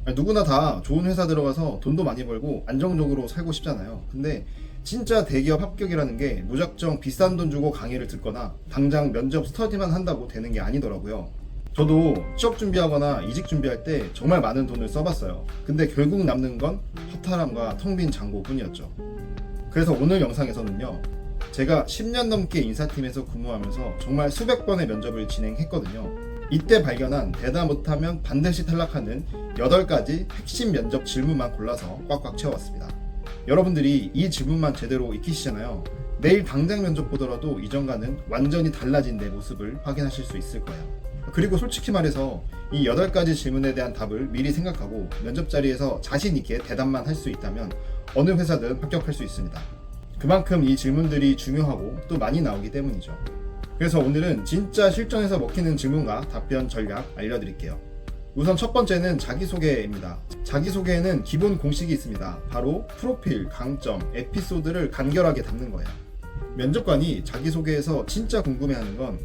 누구나 다 좋은 회사 들어가서 돈도 많이 벌고 안정적으로 살고 싶잖아요. 근데 진짜 대기업 합격이라는 게 무작정 비싼 돈 주고 강의를 듣거나 당장 면접 스터디만 한다고 되는 게 아니더라고요. 저도 취업 준비하거나 이직 준비할 때 정말 많은 돈을 써봤어요. 근데 결국 남는 건 허탈함과 텅 빈 잔고뿐이었죠. 그래서 오늘 영상에서는요, 제가 10년 넘게 인사팀에서 근무하면서 정말 수백 번의 면접을 진행했거든요. 이때 발견한 대답 못하면 반드시 탈락하는 8가지 핵심 면접 질문만 골라서 꽉꽉 채워왔습니다. 여러분들이 이 질문만 제대로 익히시잖아요. 내일 당장 면접 보더라도 이전과는 완전히 달라진 내 모습을 확인하실 수 있을 거예요. 그리고 솔직히 말해서 이 8가지 질문에 대한 답을 미리 생각하고 면접 자리에서 자신 있게 대답만 할 수 있다면 어느 회사든 합격할 수 있습니다. 그만큼 이 질문들이 중요하고 또 많이 나오기 때문이죠. 그래서 오늘은 진짜 실전에서 먹히는 질문과 답변 전략 알려드릴게요. 우선 첫 번째는 자기소개입니다. 자기소개에는 기본 공식이 있습니다. 바로 프로필, 강점, 에피소드를 간결하게 담는 거예요. 면접관이 자기소개에서 진짜 궁금해하는 건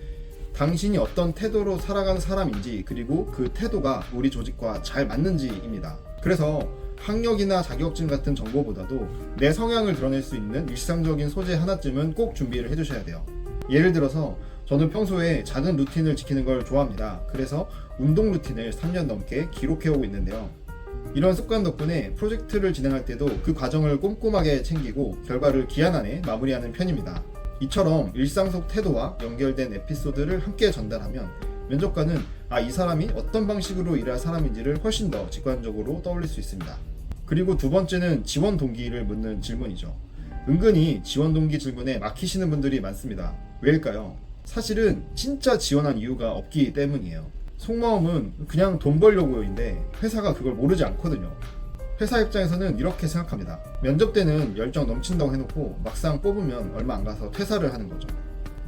당신이 어떤 태도로 살아가는 사람인지, 그리고 그 태도가 우리 조직과 잘 맞는지입니다. 그래서 학력이나 자격증 같은 정보보다도 내 성향을 드러낼 수 있는 일상적인 소재 하나쯤은 꼭 준비를 해두셔야 돼요. 예를 들어서 저는 평소에 작은 루틴을 지키는 걸 좋아합니다. 그래서 운동 루틴을 3년 넘게 기록해오고 있는데요. 이런 습관 덕분에 프로젝트를 진행할 때도 그 과정을 꼼꼼하게 챙기고 결과를 기한 안에 마무리하는 편입니다. 이처럼 일상 속 태도와 연결된 에피소드를 함께 전달하면 면접관은 이 사람이 어떤 방식으로 일할 사람인지를 훨씬 더 직관적으로 떠올릴 수 있습니다. 그리고 두 번째는 지원 동기를 묻는 질문이죠. 은근히 지원 동기 질문에 막히시는 분들이 많습니다. 왜일까요? 사실은 진짜 지원한 이유가 없기 때문이에요. 속마음은 그냥 돈 벌려고요인데 회사가 그걸 모르지 않거든요. 회사 입장에서는 이렇게 생각합니다. 면접 때는 열정 넘친다고 해놓고 막상 뽑으면 얼마 안 가서 퇴사를 하는 거죠.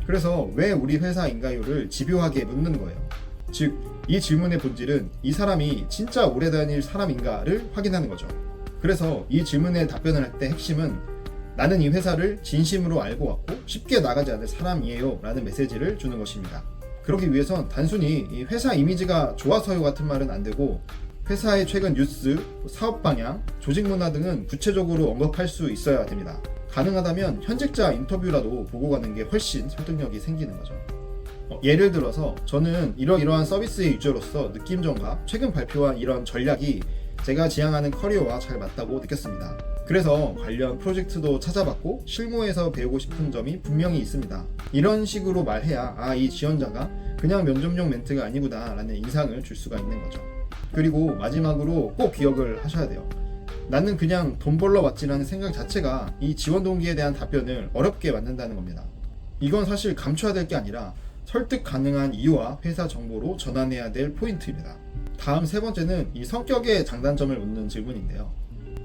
그래서 왜 우리 회사 인가요를 집요하게 묻는 거예요. 즉, 이 질문의 본질은 이 사람이 진짜 오래 다닐 사람인가를 확인하는 거죠. 그래서 이 질문에 답변을 할 때 핵심은 나는 이 회사를 진심으로 알고 왔고 쉽게 나가지 않을 사람이에요 라는 메시지를 주는 것입니다. 그러기 위해선 단순히 이 회사 이미지가 좋아서요 같은 말은 안 되고 회사의 최근 뉴스, 사업 방향, 조직 문화 등은 구체적으로 언급할 수 있어야 됩니다. 가능하다면 현직자 인터뷰라도 보고 가는 게 훨씬 설득력이 생기는 거죠. 예를 들어서 저는 이러이러한 서비스의 유저로서 느낌점과 최근 발표한 이런 전략이 제가 지향하는 커리어와 잘 맞다고 느꼈습니다. 그래서 관련 프로젝트도 찾아봤고 실무에서 배우고 싶은 점이 분명히 있습니다. 이런 식으로 말해야 이 지원자가 그냥 면접용 멘트가 아니구나 라는 인상을 줄 수가 있는 거죠. 그리고 마지막으로 꼭 기억을 하셔야 돼요. 나는 그냥 돈 벌러 왔지라는 생각 자체가 이 지원 동기에 대한 답변을 어렵게 만든다는 겁니다. 이건 사실 감춰야 될 게 아니라 설득 가능한 이유와 회사 정보로 전환해야 될 포인트입니다. 다음 세 번째는 이 성격의 장단점을 묻는 질문인데요.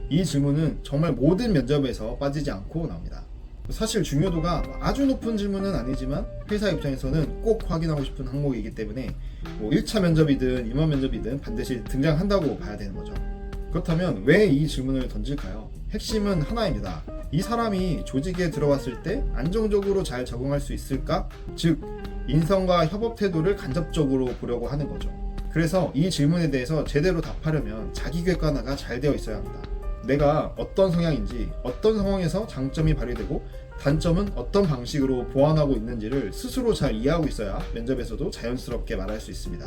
이 질문은 정말 모든 면접에서 빠지지 않고 나옵니다. 사실 중요도가 아주 높은 질문은 아니지만 회사 입장에서는 꼭 확인하고 싶은 항목이기 때문에 1차 면접이든 임원 면접이든 반드시 등장한다고 봐야 되는 거죠. 그렇다면 왜 이 질문을 던질까요? 핵심은 하나입니다. 이 사람이 조직에 들어왔을 때 안정적으로 잘 적응할 수 있을까? 즉, 인성과 협업 태도를 간접적으로 보려고 하는 거죠. 그래서 이 질문에 대해서 제대로 답하려면 자기 객관화가 잘 되어 있어야 합니다. 내가 어떤 성향인지, 어떤 상황에서 장점이 발휘되고 단점은 어떤 방식으로 보완하고 있는지를 스스로 잘 이해하고 있어야 면접에서도 자연스럽게 말할 수 있습니다.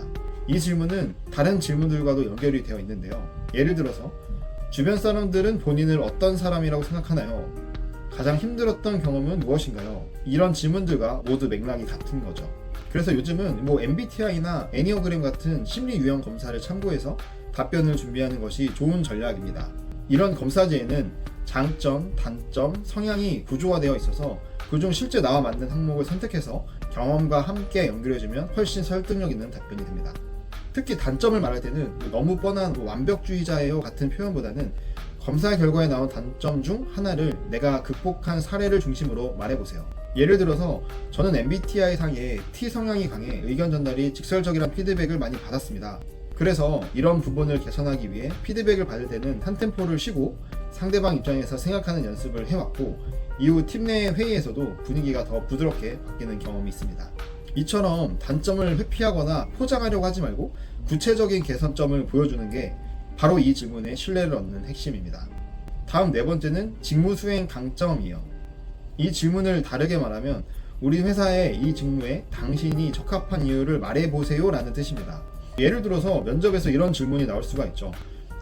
이 질문은 다른 질문들과도 연결이 되어 있는데요. 예를 들어서 주변 사람들은 본인을 어떤 사람이라고 생각하나요? 가장 힘들었던 경험은 무엇인가요? 이런 질문들과 모두 맥락이 같은 거죠. 그래서 요즘은 MBTI나 애니어그램 같은 심리 유형 검사를 참고해서 답변을 준비하는 것이 좋은 전략입니다. 이런 검사지에는 장점, 단점, 성향이 구조화되어 있어서 그중 실제 나와 맞는 항목을 선택해서 경험과 함께 연결해주면 훨씬 설득력 있는 답변이 됩니다. 특히 단점을 말할 때는 너무 뻔한 완벽주의자예요 같은 표현보다는 검사 결과에 나온 단점 중 하나를 내가 극복한 사례를 중심으로 말해보세요. 예를 들어서 저는 MBTI 상에 T 성향이 강해 의견 전달이 직설적이란 피드백을 많이 받았습니다. 그래서 이런 부분을 개선하기 위해 피드백을 받을 때는 한 템포를 쉬고 상대방 입장에서 생각하는 연습을 해왔고 이후 팀 내 회의에서도 분위기가 더 부드럽게 바뀌는 경험이 있습니다. 이처럼 단점을 회피하거나 포장하려고 하지 말고 구체적인 개선점을 보여주는 게 바로 이 질문의 신뢰를 얻는 핵심입니다. 다음 네 번째는 직무 수행 강점이에요. 이 질문을 다르게 말하면 우리 회사의 이 직무에 당신이 적합한 이유를 말해보세요 라는 뜻입니다. 예를 들어서 면접에서 이런 질문이 나올 수가 있죠.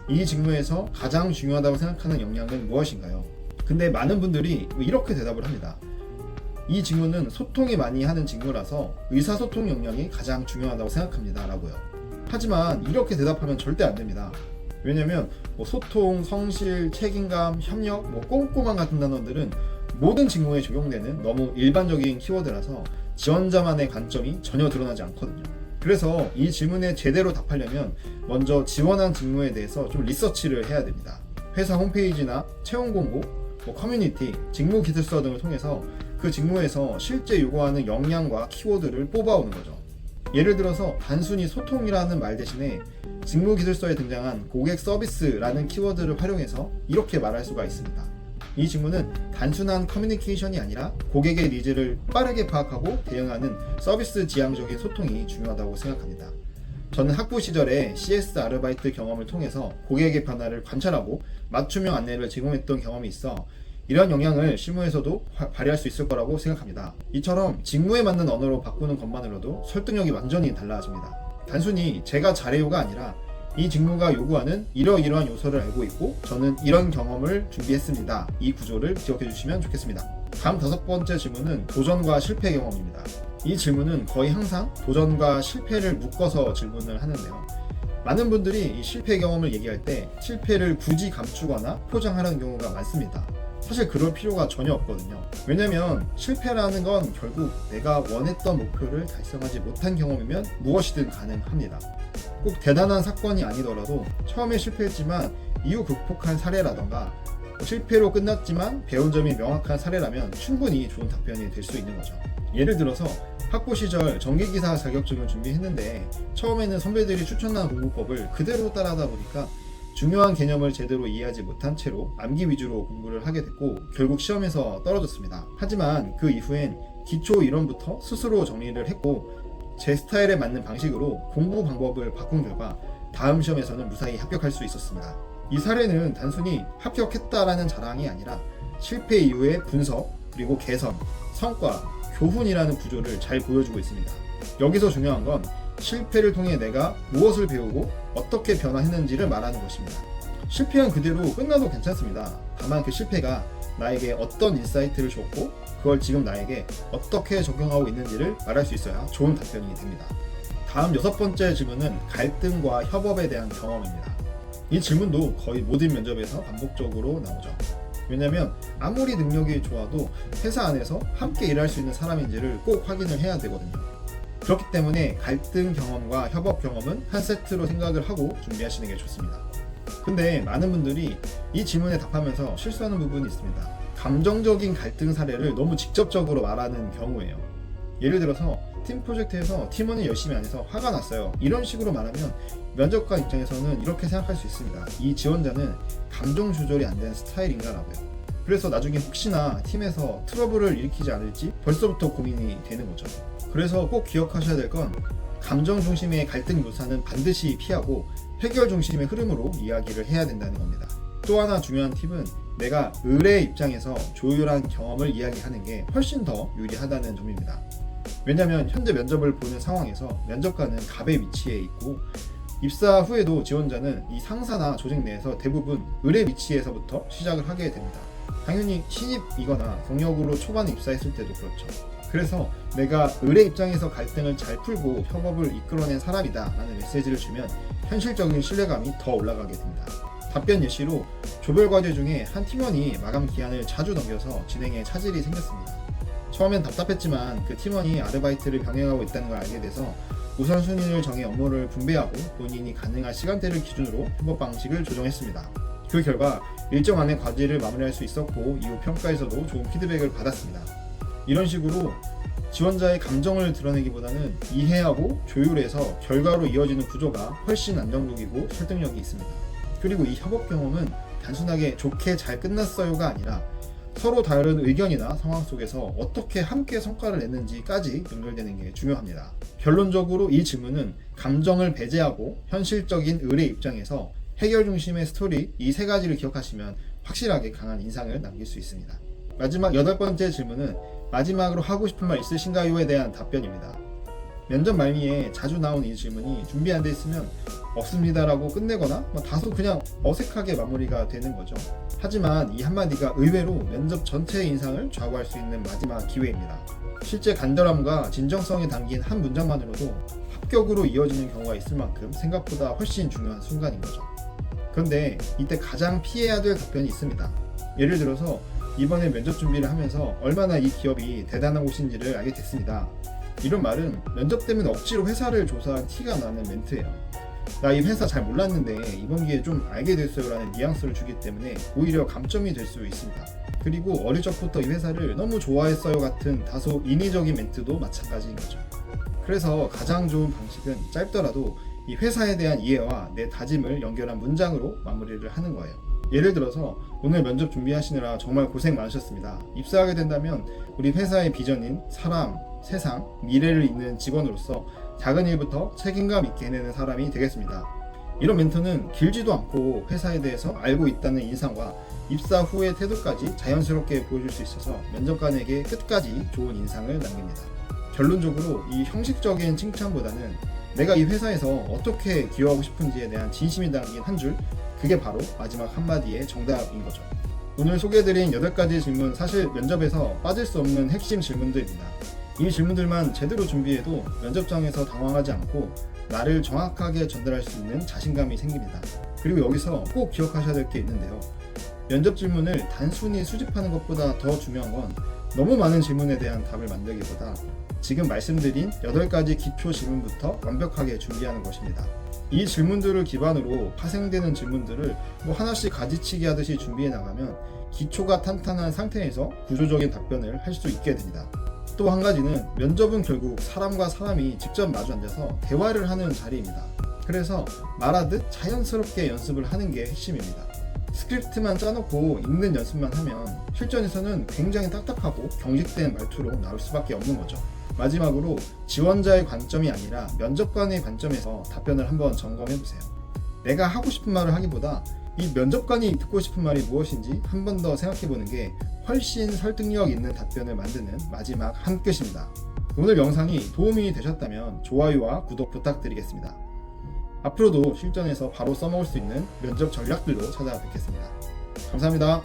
이 직무에서 가장 중요하다고 생각하는 역량은 무엇인가요? 근데 많은 분들이 이렇게 대답을 합니다. 이 직무는 소통이 많이 하는 직무라서 의사소통 역량이 가장 중요하다고 생각합니다 라고요. 하지만 이렇게 대답하면 절대 안 됩니다. 왜냐면 소통, 성실, 책임감, 협력, 꼼꼼함 같은 단어들은 모든 직무에 적용되는 너무 일반적인 키워드라서 지원자만의 관점이 전혀 드러나지 않거든요. 그래서 이 질문에 제대로 답하려면 먼저 지원한 직무에 대해서 좀 리서치를 해야 됩니다. 회사 홈페이지나 채용 공고, 커뮤니티, 직무 기술서 등을 통해서 그 직무에서 실제 요구하는 역량과 키워드를 뽑아오는 거죠. 예를 들어서 단순히 소통이라는 말 대신에 직무 기술서에 등장한 고객 서비스라는 키워드를 활용해서 이렇게 말할 수가 있습니다. 이 직무는 단순한 커뮤니케이션이 아니라 고객의 니즈를 빠르게 파악하고 대응하는 서비스 지향적인 소통이 중요하다고 생각합니다. 저는 학부 시절에 CS 아르바이트 경험을 통해서 고객의 변화를 관찰하고 맞춤형 안내를 제공했던 경험이 있어 이런 역량을 실무에서도 발휘할 수 있을 거라고 생각합니다. 이처럼 직무에 맞는 언어로 바꾸는 것만으로도 설득력이 완전히 달라집니다. 단순히 제가 잘해요가 아니라 이 직무가 요구하는 이러이러한 요소를 알고 있고 저는 이런 경험을 준비했습니다. 이 구조를 기억해 주시면 좋겠습니다. 다음 다섯 번째 질문은 도전과 실패 경험입니다. 이 질문은 거의 항상 도전과 실패를 묶어서 질문을 하는데요. 많은 분들이 이 실패 경험을 얘기할 때 실패를 굳이 감추거나 포장하는 경우가 많습니다. 사실 그럴 필요가 전혀 없거든요. 왜냐면 실패라는 건 결국 내가 원했던 목표를 달성하지 못한 경험이면 무엇이든 가능합니다. 꼭 대단한 사건이 아니더라도 처음에 실패했지만 이후 극복한 사례라던가 실패로 끝났지만 배운 점이 명확한 사례라면 충분히 좋은 답변이 될 수 있는 거죠. 예를 들어서 학부 시절 전기기사 자격증을 준비했는데 처음에는 선배들이 추천한 공부법을 그대로 따라하다 보니까 중요한 개념을 제대로 이해하지 못한 채로 암기 위주로 공부를 하게 됐고 결국 시험에서 떨어졌습니다. 하지만 그 이후엔 기초 이론부터 스스로 정리를 했고 제 스타일에 맞는 방식으로 공부 방법을 바꾼 결과 다음 시험에서는 무사히 합격할 수 있었습니다. 이 사례는 단순히 합격했다라는 자랑이 아니라 실패 이후의 분석, 그리고 개선, 성과, 교훈이라는 구조를 잘 보여주고 있습니다. 여기서 중요한 건 실패를 통해 내가 무엇을 배우고 어떻게 변화했는지를 말하는 것입니다. 실패한 그대로 끝나도 괜찮습니다. 다만 그 실패가 나에게 어떤 인사이트를 줬고 그걸 지금 나에게 어떻게 적용하고 있는지를 말할 수 있어야 좋은 답변이 됩니다. 다음 여섯 번째 질문은 갈등과 협업에 대한 경험입니다. 이 질문도 거의 모든 면접에서 반복적으로 나오죠. 왜냐면 아무리 능력이 좋아도 회사 안에서 함께 일할 수 있는 사람인지를 꼭 확인을 해야 되거든요. 그렇기 때문에 갈등 경험과 협업 경험은 한 세트로 생각을 하고 준비하시는 게 좋습니다. 근데 많은 분들이 이 질문에 답하면서 실수하는 부분이 있습니다. 감정적인 갈등 사례를 너무 직접적으로 말하는 경우예요. 예를 들어서 팀 프로젝트에서 팀원이 열심히 안 해서 화가 났어요. 이런 식으로 말하면 면접관 입장에서는 이렇게 생각할 수 있습니다. 이 지원자는 감정 조절이 안 되는 스타일인가 라고요. 그래서 나중에 혹시나 팀에서 트러블을 일으키지 않을지 벌써부터 고민이 되는 거죠. 그래서 꼭 기억하셔야 될 건 감정 중심의 갈등 묘사는 반드시 피하고 해결 중심의 흐름으로 이야기를 해야 된다는 겁니다. 또 하나 중요한 팁은 내가 을의 입장에서 조율한 경험을 이야기하는 게 훨씬 더 유리하다는 점입니다. 왜냐하면 현재 면접을 보는 상황에서 면접관은 갑의 위치에 있고 입사 후에도 지원자는 이 상사나 조직 내에서 대부분 을의 위치에서부터 시작을 하게 됩니다. 당연히 신입이거나 경력으로 초반에 입사했을 때도 그렇죠. 그래서 내가 을의 입장에서 갈등을 잘 풀고 협업을 이끌어낸 사람이다 라는 메시지를 주면 현실적인 신뢰감이 더 올라가게 됩니다. 답변 예시로 조별 과제 중에 한 팀원이 마감 기한을 자주 넘겨서 진행에 차질이 생겼습니다. 처음엔 답답했지만 그 팀원이 아르바이트를 병행하고 있다는 걸 알게 돼서 우선순위를 정해 업무를 분배하고 본인이 가능한 시간대를 기준으로 협업 방식을 조정했습니다. 그 결과 일정 안에 과제를 마무리할 수 있었고 이후 평가에서도 좋은 피드백을 받았습니다. 이런 식으로 지원자의 감정을 드러내기보다는 이해하고 조율해서 결과로 이어지는 구조가 훨씬 안정적이고 설득력이 있습니다. 그리고 이 협업 경험은 단순하게 좋게 잘 끝났어요가 아니라 서로 다른 의견이나 상황 속에서 어떻게 함께 성과를 냈는지까지 연결되는 게 중요합니다. 결론적으로 이 질문은 감정을 배제하고 현실적인 을의 입장에서 해결 중심의 스토리, 이 세 가지를 기억하시면 확실하게 강한 인상을 남길 수 있습니다. 마지막 8번째 질문은 마지막으로 하고 싶은 말 있으신가요에 대한 답변입니다. 면접 말미에 자주 나오는 이 질문이 준비 안 돼 있으면 없습니다라고 끝내거나 다소 그냥 어색하게 마무리가 되는 거죠. 하지만 이 한마디가 의외로 면접 전체의 인상을 좌우할 수 있는 마지막 기회입니다. 실제 간절함과 진정성이 담긴 한 문장만으로도 합격으로 이어지는 경우가 있을 만큼 생각보다 훨씬 중요한 순간인 거죠. 그런데 이때 가장 피해야 될 답변이 있습니다. 예를 들어서 이번에 면접 준비를 하면서 얼마나 이 기업이 대단한 곳인지를 알게 됐습니다. 이런 말은 면접 때문에 억지로 회사를 조사한 티가 나는 멘트예요. 나 이 회사 잘 몰랐는데 이번 기회에 좀 알게 됐어요 라는 뉘앙스를 주기 때문에 오히려 감점이 될 수 있습니다. 그리고 어릴 적부터 이 회사를 너무 좋아했어요 같은 다소 인위적인 멘트도 마찬가지인 거죠. 그래서 가장 좋은 방식은 짧더라도 이 회사에 대한 이해와 내 다짐을 연결한 문장으로 마무리를 하는 거예요. 예를 들어서 오늘 면접 준비하시느라 정말 고생 많으셨습니다. 입사하게 된다면 우리 회사의 비전인 사람, 세상, 미래를 잇는 직원으로서 작은 일부터 책임감 있게 해내는 사람이 되겠습니다. 이런 멘트는 길지도 않고 회사에 대해서 알고 있다는 인상과 입사 후의 태도까지 자연스럽게 보여줄 수 있어서 면접관에게 끝까지 좋은 인상을 남깁니다. 결론적으로 이 형식적인 칭찬보다는 내가 이 회사에서 어떻게 기여하고 싶은지에 대한 진심이 담긴 한 줄, 그게 바로 마지막 한마디의 정답인 거죠. 오늘 소개해드린 8가지 질문, 사실 면접에서 빠질 수 없는 핵심 질문들입니다. 이 질문들만 제대로 준비해도 면접장에서 당황하지 않고 나를 정확하게 전달할 수 있는 자신감이 생깁니다. 그리고 여기서 꼭 기억하셔야 될 게 있는데요. 면접 질문을 단순히 수집하는 것보다 더 중요한 건 너무 많은 질문에 대한 답을 만들기보다 지금 말씀드린 8가지 기초 질문부터 완벽하게 준비하는 것입니다. 이 질문들을 기반으로 파생되는 질문들을 하나씩 가지치기 하듯이 준비해 나가면 기초가 탄탄한 상태에서 구조적인 답변을 할 수 있게 됩니다. 또 한 가지는 면접은 결국 사람과 사람이 직접 마주 앉아서 대화를 하는 자리입니다. 그래서 말하듯 자연스럽게 연습을 하는 게 핵심입니다. 스크립트만 짜놓고 읽는 연습만 하면 실전에서는 굉장히 딱딱하고 경직된 말투로 나올 수밖에 없는 거죠. 마지막으로 지원자의 관점이 아니라 면접관의 관점에서 답변을 한번 점검해보세요. 내가 하고 싶은 말을 하기보다 이 면접관이 듣고 싶은 말이 무엇인지 한 번 더 생각해보는 게 훨씬 설득력 있는 답변을 만드는 마지막 한 끗입니다. 오늘 영상이 도움이 되셨다면 좋아요와 구독 부탁드리겠습니다. 앞으로도 실전에서 바로 써먹을 수 있는 면접 전략들로 찾아뵙겠습니다. 감사합니다.